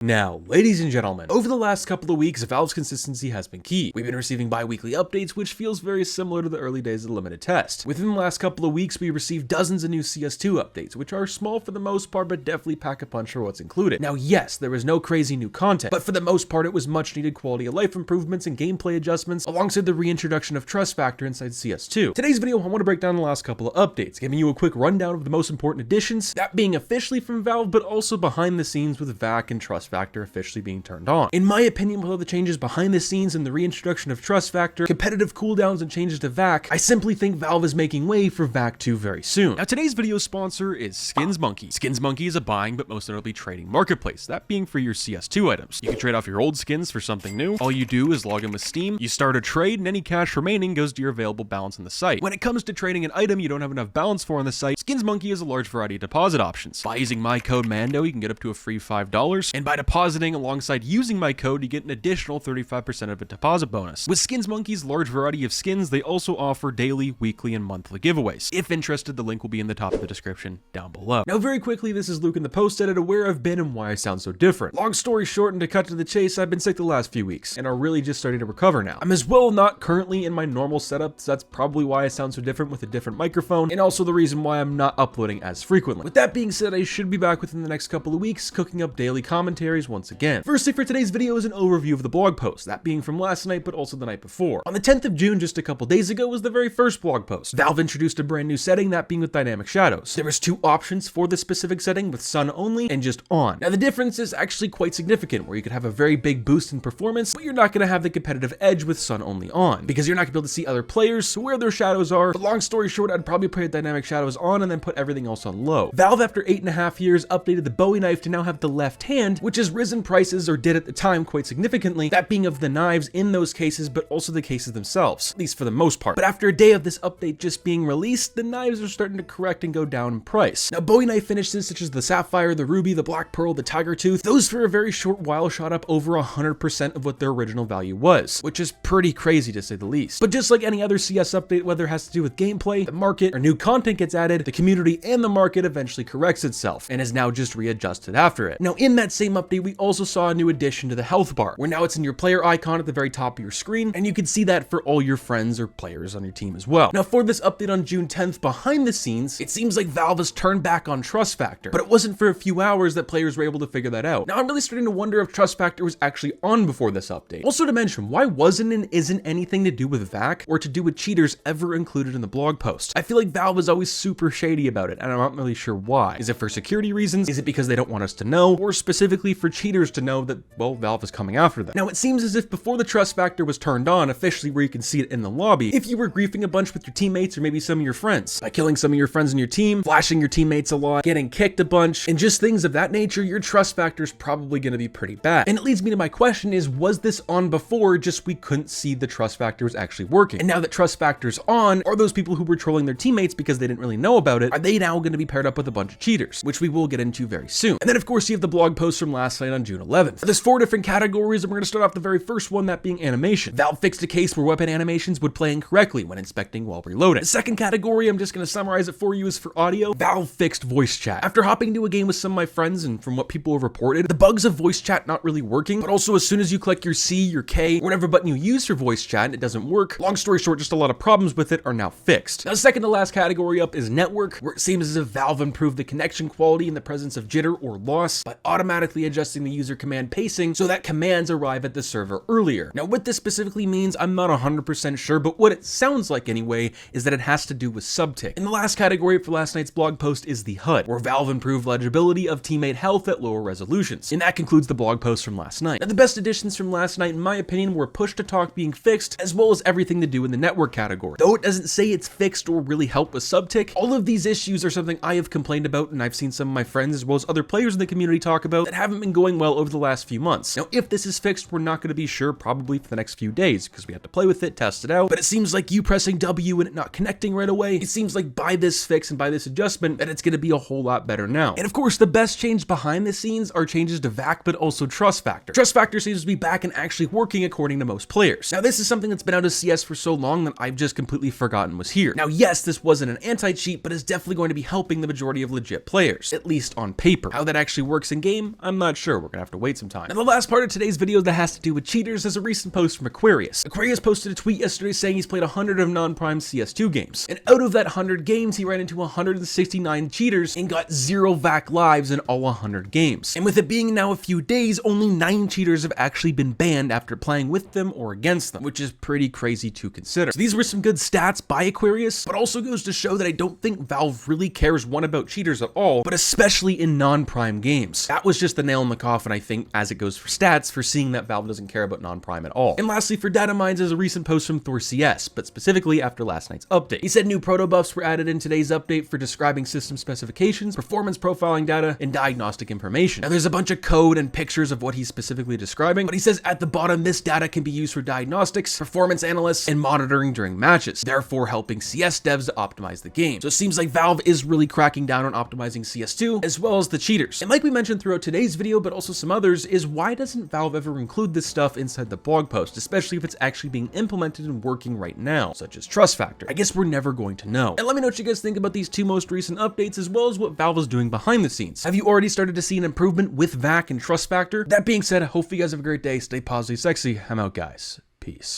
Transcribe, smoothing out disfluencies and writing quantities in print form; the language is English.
Now, ladies and gentlemen, over the last couple of weeks, Valve's consistency has been key. We've been receiving bi-weekly updates, which feels very similar to the early days of the limited test. Within the last couple of weeks, we received dozens of new CS2 updates, which are small for the most part, but definitely pack a punch for what's included. Now, yes, there was no crazy new content, but for the most part, it was much needed quality of life improvements and gameplay adjustments, alongside the reintroduction of Trust Factor inside CS2. Today's video, I want to break down the last couple of updates, giving you a quick rundown of the most important additions, that being officially from Valve, but also behind the scenes with VAC and Trust Factor officially being turned on. In my opinion, with all the changes behind the scenes and the reintroduction of Trust Factor, competitive cooldowns and changes to VAC, I simply think Valve is making way for VAC 2 very soon. Now, today's video sponsor is SkinsMonkey. SkinsMonkey is a buying but most notably trading marketplace, that being for your CS2 items. You can trade off your old skins for something new. All you do is log in with Steam, you start a trade, and any cash remaining goes to your available balance on the site. When it comes to trading an item you don't have enough balance for on the site, SkinsMonkey has a large variety of deposit options. By using my code MANDO, you can get up to a free $5, and by depositing alongside using my code, you get an additional 35% of a deposit bonus. With SkinsMonkey's large variety of skins, they also offer daily, weekly, and monthly giveaways. If interested, the link will be in the top of the description down below. Now, very quickly, this is Luke in the post edit, where I've been and why I sound so different. Long story short, and to cut to the chase, I've been sick the last few weeks, and are really just starting to recover now. I'm as well not currently in my normal setup, so that's probably why I sound so different with a different microphone, and also the reason why I'm not uploading as frequently. With that being said, I should be back within the next couple of weeks, cooking up daily commentaries once again. Firstly, for today's video is an overview of the blog post, that being from last night, but also the night before. On the 10th of June, just a couple days ago, was the very first blog post. Valve introduced a brand new setting, that being with dynamic shadows. There was two options for this specific setting, with sun only and just on. Now, the difference is actually quite significant, where you could have a very big boost in performance, but you're not going to have the competitive edge with sun only on, because you're not going to be able to see other players where their shadows are. But long story short, I'd probably put dynamic shadows on and then put everything else on low. Valve, after 8.5 years, updated the Bowie knife to now have the left hand, which has risen prices, or did at the time, quite significantly, that being of the knives in those cases, but also the cases themselves, at least for the most part. But after a day of this update just being released, the knives are starting to correct and go down in price. Now, Bowie knife finishes such as the Sapphire, the Ruby, the Black Pearl, the Tiger Tooth, those for a very short while shot up over 100% of what their original value was, which is pretty crazy to say the least. But just like any other CS update, whether it has to do with gameplay, the market, or new content gets added, the community and the market eventually corrects itself, and is now just readjusted after it. Now, in that same update, we also saw a new addition to the health bar, where now it's in your player icon at the very top of your screen, and you can see that for all your friends or players on your team as well. Now, for this update on June 10th, behind the scenes, it seems like Valve has turned back on Trust Factor, but it wasn't for a few hours that players were able to figure that out. Now, I'm really starting to wonder if Trust Factor was actually on before this update. Also to mention, why wasn't and isn't anything to do with VAC or to do with cheaters ever included in the blog post? I feel like Valve is always super shady about it, and I'm not really sure why. Is it for security reasons? Is it because they don't want us to know? Or specifically for cheaters to know that, well, Valve is coming after them? Now, it seems as if before the Trust Factor was turned on, officially where you can see it in the lobby, if you were griefing a bunch with your teammates or maybe some of your friends, by killing some of your friends in your team, flashing your teammates a lot, getting kicked a bunch, and just things of that nature, your Trust Factor is probably going to be pretty bad. And it leads me to my question is, was this on before, just we couldn't see the Trust Factor was actually working? And now that Trust Factor's on, are those people who were trolling their teammates because they didn't really know about it, are they now going to be paired up with a bunch of cheaters, which we will get into very soon? And then of course you have the blog post from last night on June 11th. There's 4 different categories, and we're going to start off the very first one, that being animation. Valve fixed a case where weapon animations would play incorrectly when inspecting while reloading. The second category, I'm just going to summarize it for you, is for audio. Valve fixed voice chat. After hopping into a game with some of my friends, and from what people have reported, the bugs of voice chat not really working, but also as soon as you click your C, your K, or whatever button you use for voice chat and it doesn't work, long story short, just a lot of problems with it are now fixed. Now, the second to last category up is network, where it seems as if Valve improved the connection quality in the presence of jitter or loss by automatically adjusting the user command pacing so that commands arrive at the server earlier. Now, what this specifically means, I'm not 100% sure, but what it sounds like anyway is that it has to do with subtick. And the last category for last night's blog post is the HUD, where Valve improved legibility of teammate health at lower resolutions. And that concludes the blog post from last night. Now, the best additions from last night, in my opinion, were push to talk being fixed, as well as everything to do in the network category. Though it doesn't say it's fixed or really help with subtick, all of these issues are something I have complained about, and I've seen some of my friends as well as other players in the community talk about that haven't been going well over the last few months. Now, if this is fixed, we're not going to be sure probably for the next few days, because we have to play with it, test it out, but it seems like you pressing W and it not connecting right away, it seems like by this fix and by this adjustment that it's going to be a whole lot better now. And of course, the best change behind the scenes are changes to VAC, but also Trust Factor. Trust Factor seems to be back and actually working according to most players. Now, this is something that's been out of CS for so long that I've just completely forgotten was here. Now, yes, this wasn't an anti-cheat, but is definitely going to be helping the majority of legit players, at least on paper. How that actually works in game, I'm not not sure, we're gonna have to wait some time. Now the last part of today's video that has to do with cheaters is a recent post from Aquarius. Aquarius posted a tweet yesterday saying he's played 100 of non-prime CS2 games, and out of that 100 games he ran into 169 cheaters and got 0 VAC lives in all 100 games. And with it being now a few days, only 9 cheaters have actually been banned after playing with them or against them, which is pretty crazy to consider. So these were some good stats by Aquarius, but also goes to show that I don't think Valve really cares about cheaters at all, but especially in non-prime games. That was just the nail in the coffin, I think, as it goes for stats, for seeing that Valve doesn't care about non-prime at all. And lastly, for data mines, is a recent post from Thor CS, but specifically after last night's update. He said new proto buffs were added in today's update for describing system specifications, performance profiling data, and diagnostic information. Now there's a bunch of code and pictures of what he's specifically describing, but he says at the bottom, this data can be used for diagnostics, performance analysts, and monitoring during matches, therefore helping CS devs to optimize the game. So it seems like Valve is really cracking down on optimizing CS2, as well as the cheaters. And like we mentioned throughout today's video, but also some others, is why doesn't Valve ever include this stuff inside the blog post, especially if it's actually being implemented and working right now, such as Trust Factor? I guess we're never going to know. And let me know what you guys think about these 2 most recent updates, as well as what Valve is doing behind the scenes. Have you already started to see an improvement with VAC and Trust Factor? That being said, I hope you guys have a great day, stay positive, sexy, I'm out guys, peace.